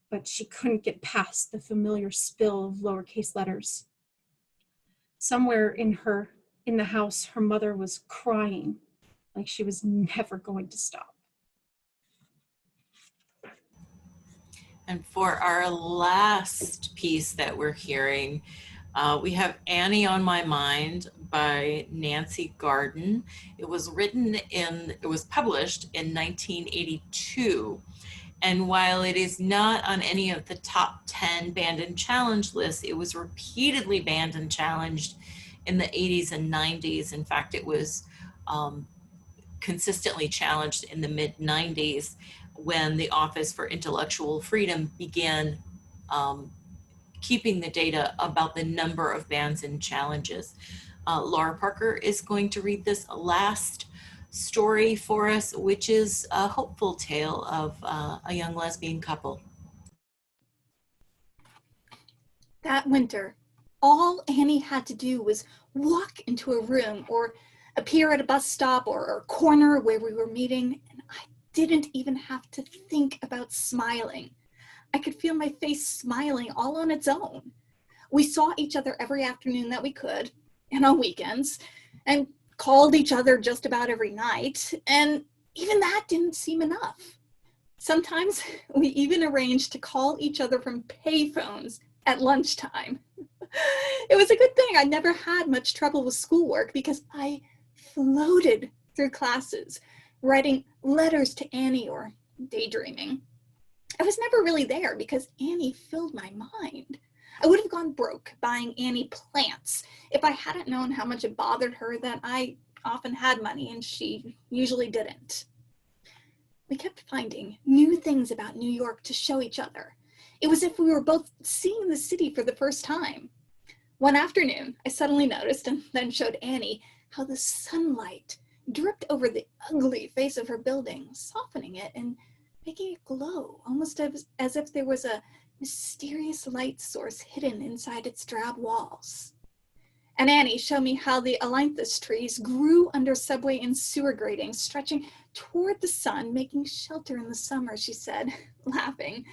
but she couldn't get past the familiar spill of lowercase letters. Somewhere in the house, her mother was crying like she was never going to stop. And for our last piece that we're hearing, we have Annie on My Mind by Nancy Garden. It was published in 1982. And while it is not on any of the top 10 banned and challenged lists, it was repeatedly banned and challenged in the 80s and 90s. In fact, it was consistently challenged in the mid 90s when the Office for Intellectual Freedom began keeping the data about the number of bans and challenges. Laura Parker is going to read this last story for us, which is a hopeful tale of a young lesbian couple. That winter, all Annie had to do was walk into a room or appear at a bus stop or a corner where we were meeting, and I didn't even have to think about smiling. I could feel my face smiling all on its own. We saw each other every afternoon that we could, and on weekends, and called each other just about every night, and even that didn't seem enough. Sometimes we even arranged to call each other from payphones at lunchtime. It was a good thing I never had much trouble with schoolwork because I floated through classes, writing letters to Annie or daydreaming. I was never really there because Annie filled my mind. I would have gone broke buying Annie plants if I hadn't known how much it bothered her that I often had money and she usually didn't. We kept finding new things about New York to show each other. It was as if we were both seeing the city for the first time. One afternoon, I suddenly noticed and then showed Annie how the sunlight dripped over the ugly face of her building, softening it and making it glow, almost as if there was a mysterious light source hidden inside its drab walls. And Annie showed me how the ailanthus trees grew under subway and sewer gratings, stretching toward the sun, making shelter in the summer, she said, laughing,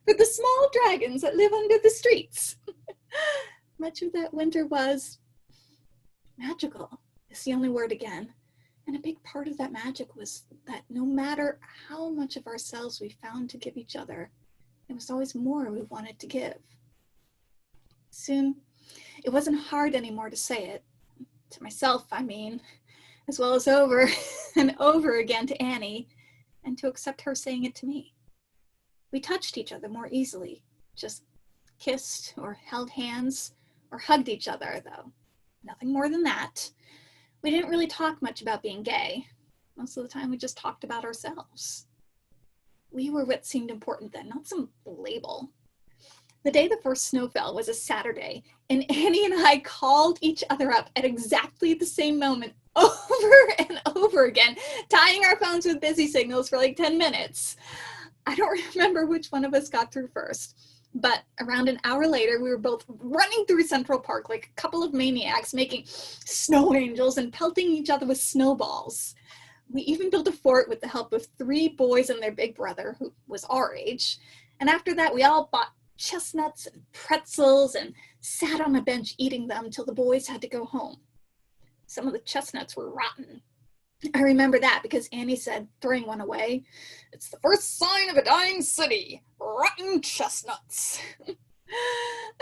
for the small dragons that live under the streets. Much of that winter was magical, is the only word again. And a big part of that magic was that no matter how much of ourselves we found to give each other, There was always more we wanted to give. Soon, it wasn't hard anymore to say it. To myself, I mean, as well as over and over again to Annie, and to accept her saying it to me. We touched each other more easily, just kissed or held hands or hugged each other, though. Nothing more than that. We didn't really talk much about being gay. Most of the time we just talked about ourselves. We were what seemed important then, not some label. The day the first snow fell was a Saturday, and Annie and I called each other up at exactly the same moment over and over again, tying our phones with busy signals for like 10 minutes. I don't remember which one of us got through first, but around an hour later, we were both running through Central Park like a couple of maniacs, making snow angels and pelting each other with snowballs. We even built a fort with the help of 3 boys and their big brother, who was our age. And after that, we all bought chestnuts and pretzels and sat on a bench eating them till the boys had to go home. Some of the chestnuts were rotten. I remember that because Annie said, throwing one away, "It's the first sign of a dying city, rotten chestnuts."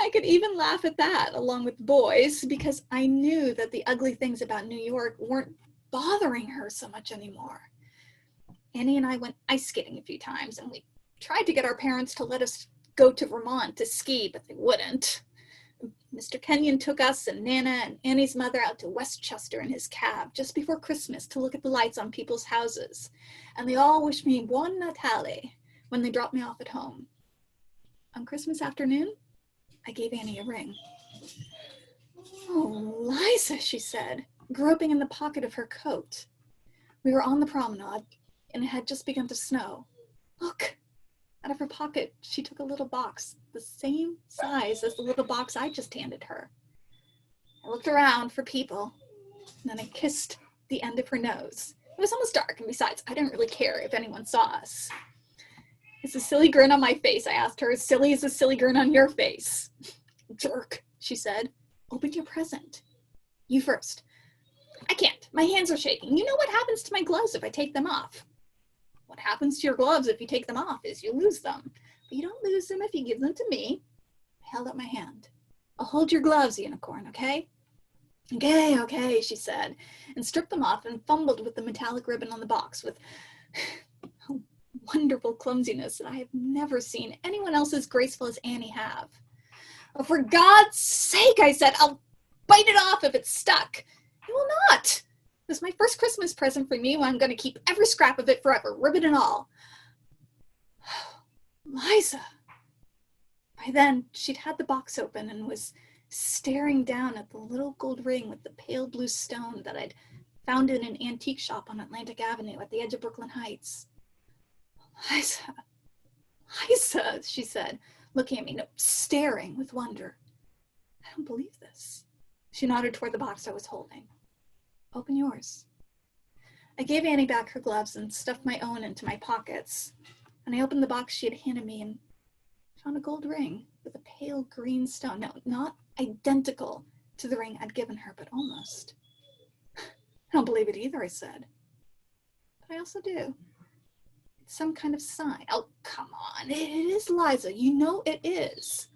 I could even laugh at that along with the boys because I knew that the ugly things about New York weren't bothering her so much anymore. Annie and I went ice skating a few times, and we tried to get our parents to let us go to Vermont to ski, but they wouldn't. Mr. Kenyon took us and Nana and Annie's mother out to Westchester in his cab just before Christmas to look at the lights on people's houses, and they all wished me Buon Natale when they dropped me off at home. On Christmas afternoon, I gave Annie a ring. "Oh, Liza," she said, groping in the pocket of her coat. We were on the promenade, and it had just begun to snow. "Look." Out of her pocket, she took a little box, the same size as the little box I just handed her. I looked around for people, and then I kissed the end of her nose. It was almost dark, and besides, I didn't really care if anyone saw us. "Is a silly grin on my face?" I asked her. "As silly as a silly grin on your face." "Jerk," she said. "Open your present." "You first." "I can't. My hands are shaking. You know what happens to my gloves if I take them off." "What happens to your gloves if you take them off is you lose them. But you don't lose them if you give them to me." I held out my hand. "I'll hold your gloves, Unicorn, okay?" Okay, she said, and stripped them off and fumbled with the metallic ribbon on the box with a wonderful clumsiness that I have never seen anyone else as graceful as Annie have. "Oh, for God's sake," I said, "I'll bite it off if it's stuck." "You will not. It was my first Christmas present for me, and I'm going to keep every scrap of it forever, ribbon and all." "Liza." By then, she'd had the box open and was staring down at the little gold ring with the pale blue stone that I'd found in an antique shop on Atlantic Avenue at the edge of Brooklyn Heights. "Liza, Liza," she said, looking at me, no, staring with wonder. "I don't believe this." She nodded toward the box I was holding. "Open yours." I gave Annie back her gloves and stuffed my own into my pockets, and I opened the box she had handed me and found a gold ring with a pale green stone. No, not identical to the ring I'd given her, but almost. "I don't believe it either," I said. "But I also do. It's some kind of sign." "Oh, come on. It is, Liza. You know it is."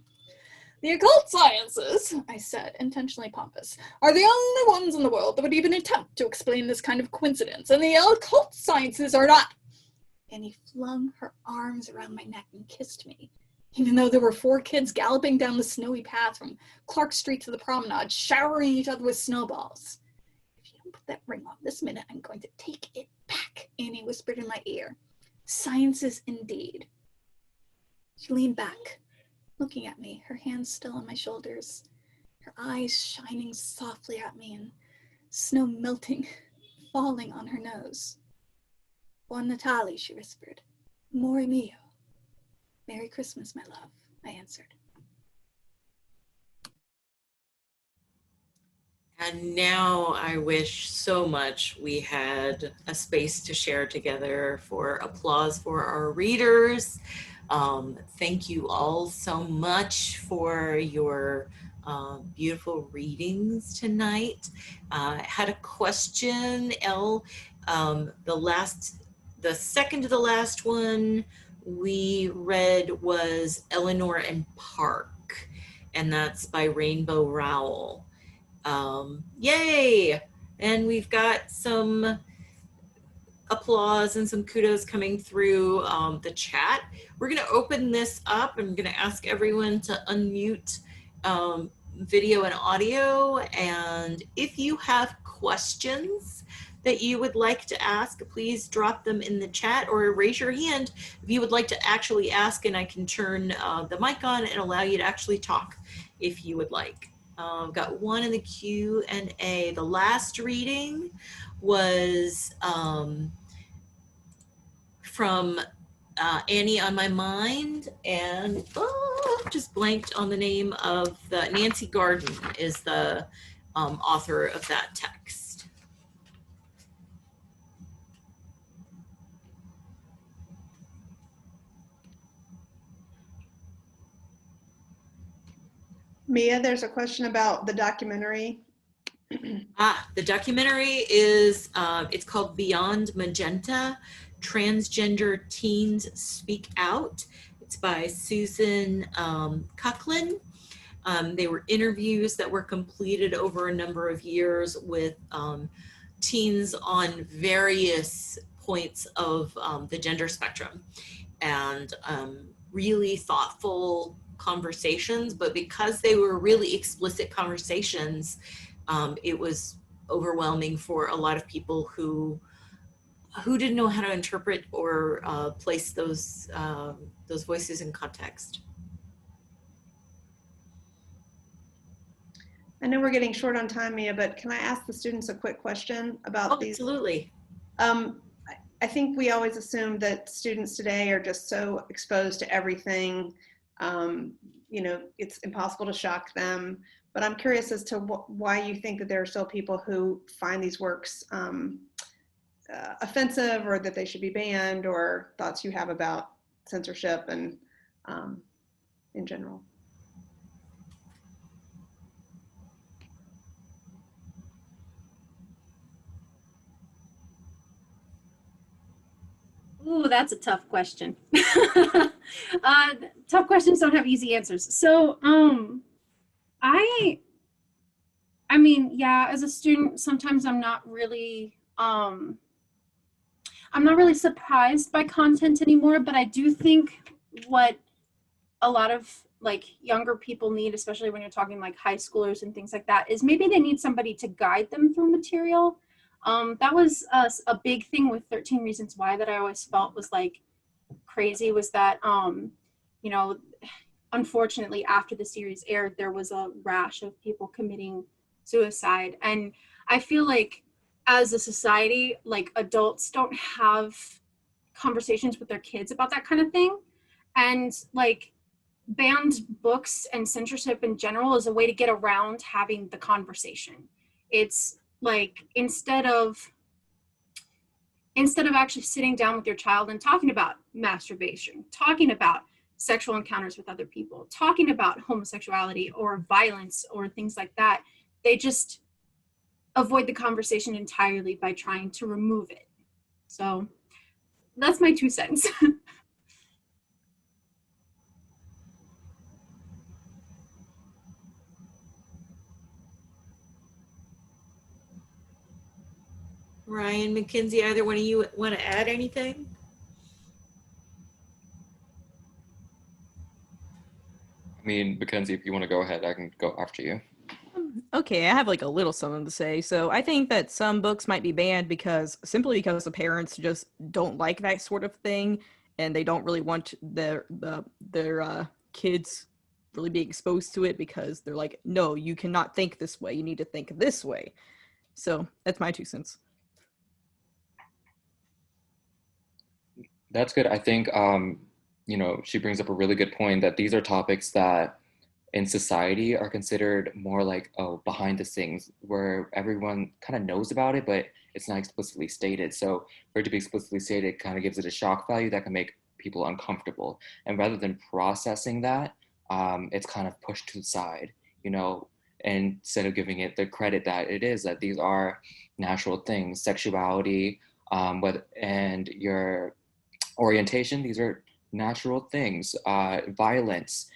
"The occult sciences," I said, intentionally pompous, "are the only ones in the world that would even attempt to explain this kind of coincidence, and the occult sciences are not." And he flung her arms around my neck and kissed me, even though there were 4 kids galloping down the snowy path from Clark Street to the promenade, showering each other with snowballs. "If you don't put that ring on this minute, I'm going to take it back," Annie whispered in my ear. "Sciences indeed." She leaned back, looking at me, her hands still on my shoulders, her eyes shining softly at me and snow melting, falling on her nose. "Buon Natale," she whispered. "Amore mio." "Merry Christmas, my love," I answered. And now I wish so much we had a space to share together for applause for our readers. Thank you all so much for your beautiful readings tonight. I had a question, Elle. The second to the last one we read was Eleanor and Park, and that's by Rainbow Rowell. Yay! And we've got some applause and some kudos coming through the chat. We're going to open this up. I'm going to ask everyone to unmute video and audio. And if you have questions that you would like to ask, please drop them in the chat or raise your hand if you would like to actually ask, and I can turn the mic on and allow you to actually talk if you would like. I've got one in the Q&A. The last reading was from Annie on My Mind, and just blanked on the name of Nancy Garden is the author of that text. Mia, there's a question about the documentary. The documentary is, it's called Beyond Magenta, Transgender Teens Speak Out. It's by Susan Cucklin. They were interviews that were completed over a number of years with teens on various points of the gender spectrum, and really thoughtful conversations. But because they were really explicit conversations, it was overwhelming for a lot of people who didn't know how to interpret or place those voices in context. I know we're getting short on time, Mia, but can I ask the students a quick question about these? Absolutely. I think we always assume that students today are just so exposed to everything, you know, it's impossible to shock them. But I'm curious as to why you think that there are still people who find these works offensive, or that they should be banned, or thoughts you have about censorship and in general. Ooh, that's a tough question. Tough questions don't have easy answers. So, I mean, yeah, as a student, sometimes I'm not really surprised by content anymore, but I do think what a lot of like younger people need, especially when you're talking like high schoolers and things like that, is maybe they need somebody to guide them through material. That was a big thing with 13 Reasons Why that I always felt was like crazy, was that, you know, unfortunately after the series aired, there was a rash of people committing suicide. And I feel like as a society, like adults don't have conversations with their kids about that kind of thing. And like banned books and censorship in general is a way to get around having the conversation. It's like instead of actually sitting down with your child and talking about masturbation, talking about sexual encounters with other people, talking about homosexuality or violence or things like that, they just avoid the conversation entirely by trying to remove it. So that's my 2 cents. Ryan, Mackenzie, either one of you want to add anything? I mean, Mackenzie, if you want to go ahead, I can go after you. Okay, I have like a little something to say. So I think that some books might be banned simply because the parents just don't like that sort of thing, and they don't really want their kids really being exposed to it, because they're like, no, you cannot think this way. You need to think this way. So that's my 2 cents. That's good. I think, you know, she brings up a really good point that these are topics that in society are considered more like, oh, behind the scenes, where everyone kind of knows about it, but it's not explicitly stated. So for it to be explicitly stated kind of gives it a shock value that can make people uncomfortable. And rather than processing that, it's kind of pushed to the side, you know, instead of giving it the credit that it is, that these are natural things, sexuality, and your orientation, these are natural things, violence,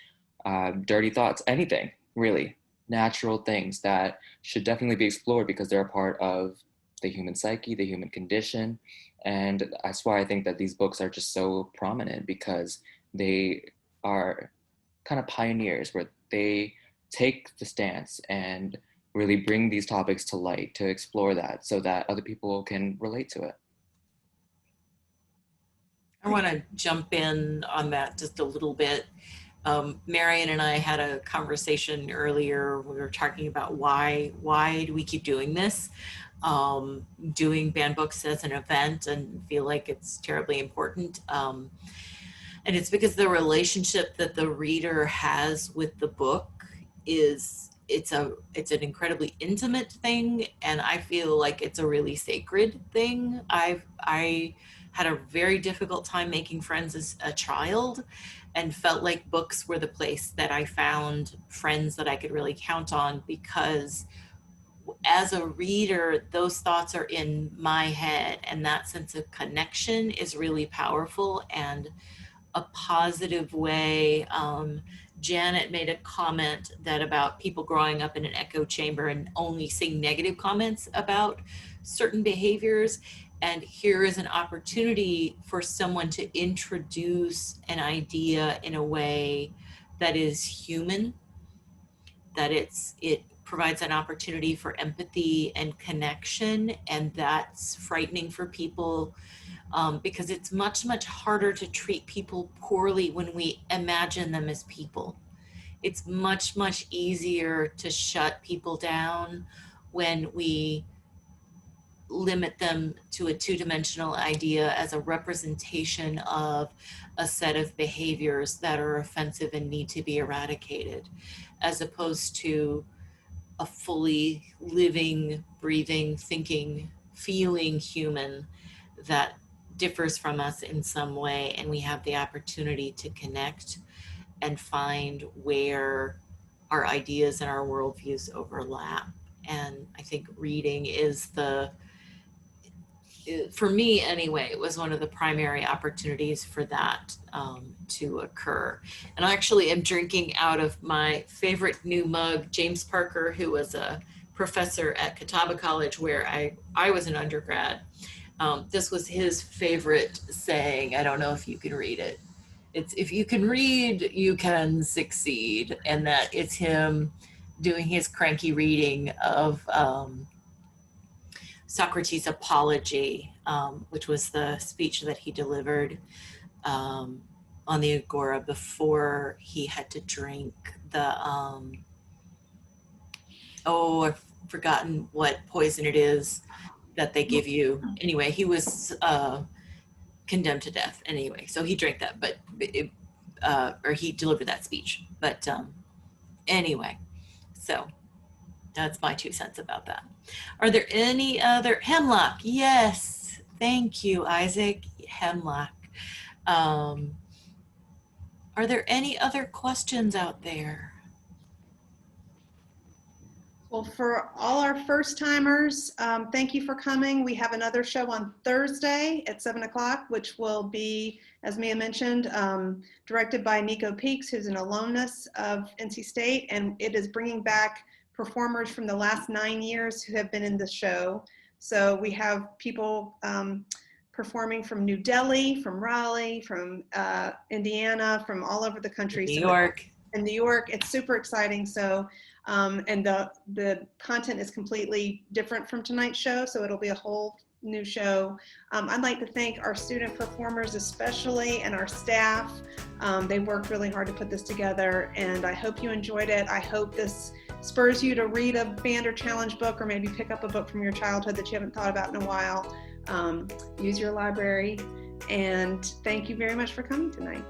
dirty thoughts, anything really, natural things that should definitely be explored because they're a part of the human psyche, the human condition. And that's why I think that these books are just so prominent, because they are kind of pioneers where they take the stance and really bring these topics to light to explore that so that other people can relate to it. I want to jump in on that just a little bit. Marian and I had a conversation earlier. We were talking about why do we keep doing this? Doing banned books as an event and feel like it's terribly important. And it's because the relationship that the reader has with the book it's an incredibly intimate thing, and I feel like it's a really sacred thing. I had a very difficult time making friends as a child, and felt like books were the place that I found friends that I could really count on, because as a reader, those thoughts are in my head, and that sense of connection is really powerful and a positive way. Janet made a comment that about people growing up in an echo chamber and only seeing negative comments about certain behaviors. And here is an opportunity for someone to introduce an idea in a way that is human, that it provides an opportunity for empathy and connection. And that's frightening for people, because it's much, much harder to treat people poorly when we imagine them as people. It's much, much easier to shut people down when we limit them to a two-dimensional idea as a representation of a set of behaviors that are offensive and need to be eradicated, as opposed to a fully living, breathing, thinking, feeling human that differs from us in some way, and we have the opportunity to connect and find where our ideas and our worldviews overlap. And I think reading is for me anyway, it was one of the primary opportunities for that to occur. And I actually am drinking out of my favorite new mug. James Parker, who was a professor at Catawba College where I was an undergrad, this was his favorite saying. I don't know if you can read it. It's, if you can read, you can succeed. And that it's him doing his cranky reading of Socrates' Apology, which was the speech that he delivered on the Agora before he had to drink the, I've forgotten what poison it is that they give you. Anyway, he was condemned to death anyway. So he drank that, but or he delivered that speech. But anyway, so that's my 2 cents about that. Are there any other? Hemlock, yes. Thank you, Isaac. Hemlock. Are there any other questions out there? Well, for all our first timers, thank you for coming. We have another show on Thursday at 7 o'clock, which will be, as Mia mentioned, directed by Nico Peaks, who's an alumnus of NC State, and it is bringing back performers from the last 9 years who have been in the show. So we have people performing from New Delhi, from Raleigh, from Indiana, from all over the country. New York. In New York, it's super exciting. So, and the content is completely different from tonight's show, so it'll be a whole new show. I'd like to thank our student performers especially, and our staff. They worked really hard to put this together, and I hope you enjoyed it. I hope this spurs you to read a band or challenge book, or maybe pick up a book from your childhood that you haven't thought about in a while. Use your library, and thank you very much for coming tonight.